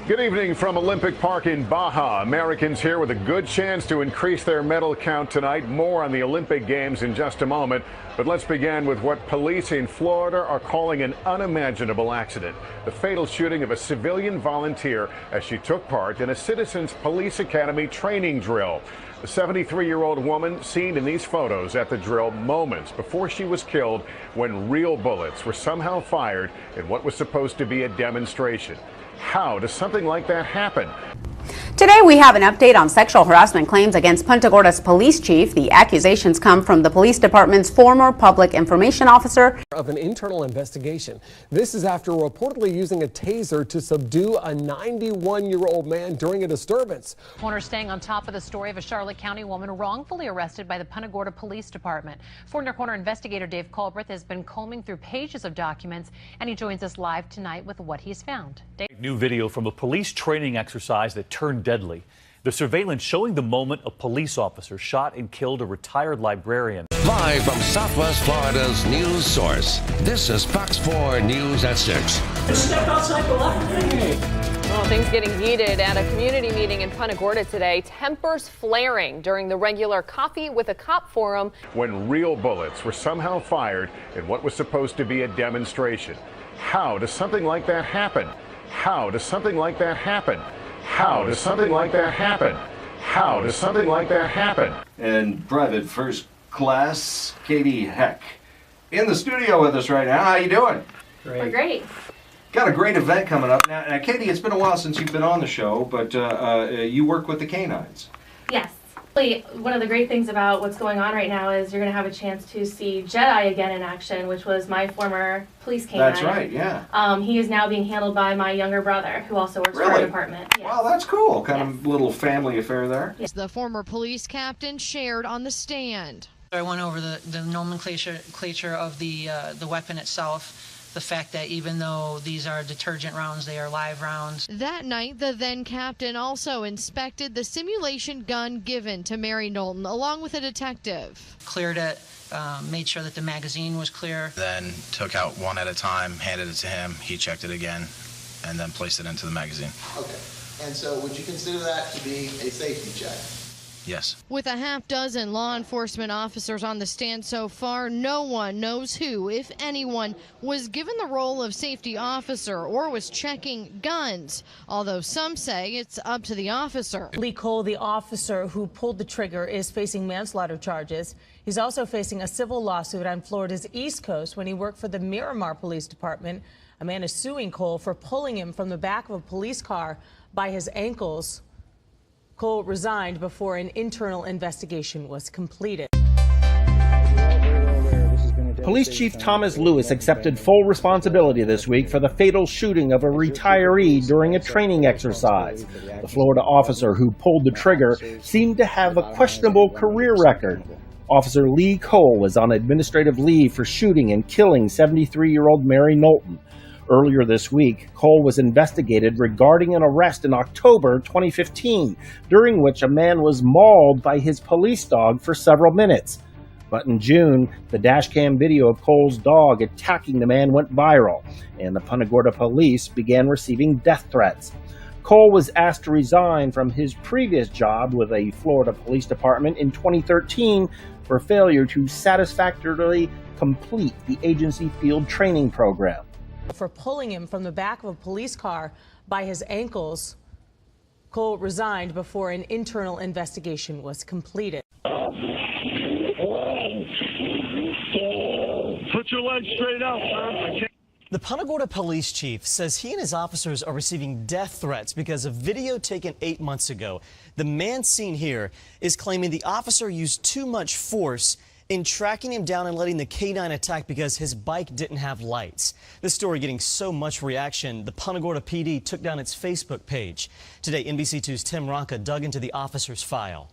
Good evening from Olympic Park in Baja. Americans here with a good chance to increase their medal count tonight. More on the Olympic Games in just a moment. But let's begin with what police in Florida are calling an unimaginable accident. The fatal shooting of a civilian volunteer as she took part in a Citizens Police Academy training drill. The 73-year-old woman seen in these photos at the drill moments before she was killed when real bullets were somehow fired in what was supposed to be a demonstration. How does something like that happen? Today we have an update on sexual harassment claims against Punta Gorda's police chief. The accusations come from the police department's former public information officer. Of an internal investigation. This is after reportedly using a taser to subdue a 91-year-old man during a disturbance. Corner staying on top of the story of a Charlotte County woman wrongfully arrested by the Punta Gorda Police Department. Four Corner investigator Dave Culbreth has been combing through pages of documents, and he joins us live tonight with what he's found. Dave? New video from a police training exercise that turned deadly. The surveillance showing the moment a police officer shot and killed a retired librarian. Live from Southwest Florida's news source, this is Fox 4 News at 6. Step outside the line. Well, things getting heated at a community meeting in Punta Gorda today. Tempers flaring during the regular Coffee with a Cop forum. When real bullets were somehow fired in what was supposed to be a demonstration. How does something like that happen? How does something like that happen? How does something like that happen? How does something like that happen? And Private First Class Katie Heck in the studio with us right now. How you doing? Great. We're great. Got a great event coming up. Now, Katie, it's been a while since you've been on the show, but you work with the canines. Yes. One of the great things about what's going on right now is you're going to have a chance to see Jedi again in action, which was my former police canine. That's right, yeah. He is now being handled by my younger brother, who also works for our department. Yes. Wow, that's cool. Kind of little family affair there. Yes. The former police captain shared on the stand. I went over the nomenclature of the weapon itself. The fact that even though these are detergent rounds, they are live rounds. That night, the then captain also inspected the simulation gun given to Mary Knowlton, along with a detective. Cleared it, made sure that the magazine was clear. Then took out one at a time, handed it to him, he checked it again, and then placed it into the magazine. Okay, and so would you consider that to be a safety check? Yes. With a half dozen law enforcement officers on the stand so far, no one knows who, if anyone, was given the role of safety officer or was checking guns, although some say it's up to the officer. Lee Cole, the officer who pulled the trigger, is facing manslaughter charges. He's also facing a civil lawsuit on Florida's East Coast when he worked for the Miramar Police Department. A man is suing Cole for pulling him from the back of a police car by his ankles. Cole resigned before an internal investigation was completed. Police Chief Thomas Lewis accepted full responsibility this week for the fatal shooting of a retiree during a training exercise. The Florida officer who pulled the trigger seemed to have a questionable career record. Officer Lee Cole was on administrative leave for shooting and killing 73-year-old Mary Knowlton. Earlier this week, Cole was investigated regarding an arrest in October 2015, during which a man was mauled by his police dog for several minutes. But in June, the dashcam video of Cole's dog attacking the man went viral, and the Punta Gorda police began receiving death threats. Cole was asked to resign from his previous job with the Florida Police Department in 2013 for failure to satisfactorily complete the agency field training program. For pulling him from the back of a police car by his ankles. Cole resigned before an internal investigation was completed. Put your legs straight out, sir. The Punta Gorda police chief says he and his officers are receiving death threats because of video taken 8 months ago. The man seen here is claiming the officer used too much force in tracking him down and letting the K9 attack because his bike didn't have lights. This story getting so much reaction, the Punta Gorda PD took down its Facebook page. Today, NBC2's Tim Rocca dug into the officer's file.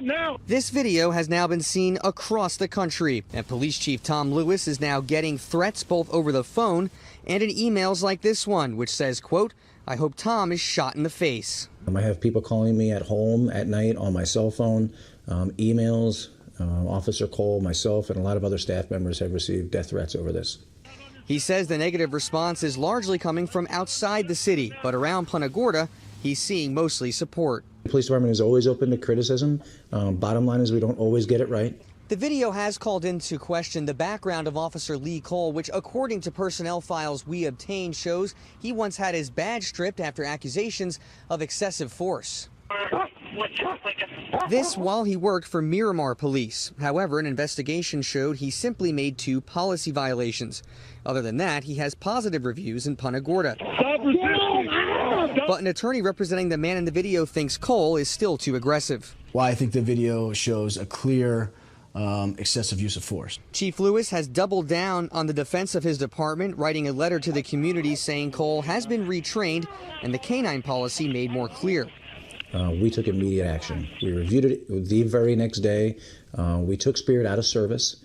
Now. This video has now been seen across the country, and Police Chief Tom Lewis is now getting threats both over the phone and in emails like this one, which says, quote, "I hope Tom is shot in the face." I have people calling me at home at night on my cell phone, emails. Officer Cole, myself, and a lot of other staff members have received death threats over this. He says the negative response is largely coming from outside the city, but around Punta Gorda, he's seeing mostly support. The police department is always open to criticism. Bottom line is we don't always get it right. The video has called into question the background of Officer Lee Cole, which, according to personnel files we obtained, shows he once had his badge stripped after accusations of excessive force. This while he worked for Miramar Police. However, an investigation showed he simply made 2 policy violations. Other than that, he has positive reviews in Punta Gorda. But an attorney representing the man in the video thinks Cole is still too aggressive. Well, I think the video shows a clear excessive use of force. Chief Lewis has doubled down on the defense of his department, writing a letter to the community saying Cole has been retrained and the canine policy made more clear. We took immediate action. We reviewed it the very next day. We took Spirit out of service.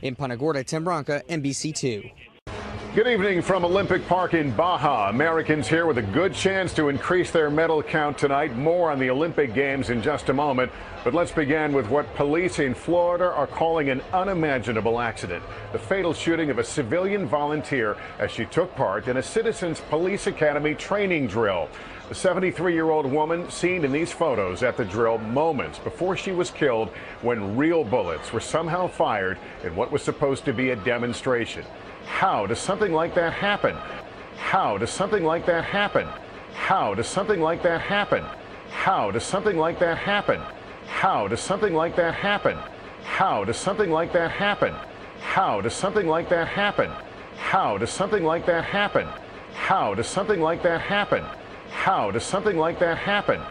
In Punta Gorda, Tim Branca, NBC2. Good evening from Olympic Park in Baja. Americans here with a good chance to increase their medal count tonight. More on the Olympic Games in just a moment. But let's begin with what police in Florida are calling an unimaginable accident. The fatal shooting of a civilian volunteer as she took part in a Citizens Police Academy training drill. The 73-year-old woman seen in these photos at the drill moments before she was killed when real bullets were somehow fired in what was supposed to be a demonstration. How does something like that happen? How does something like that happen? How does something like that happen? How does something like that happen? How does something like that happen? How does something like that happen? How does something like that happen? How does something like that happen? How does something like that happen? How does something like that happen?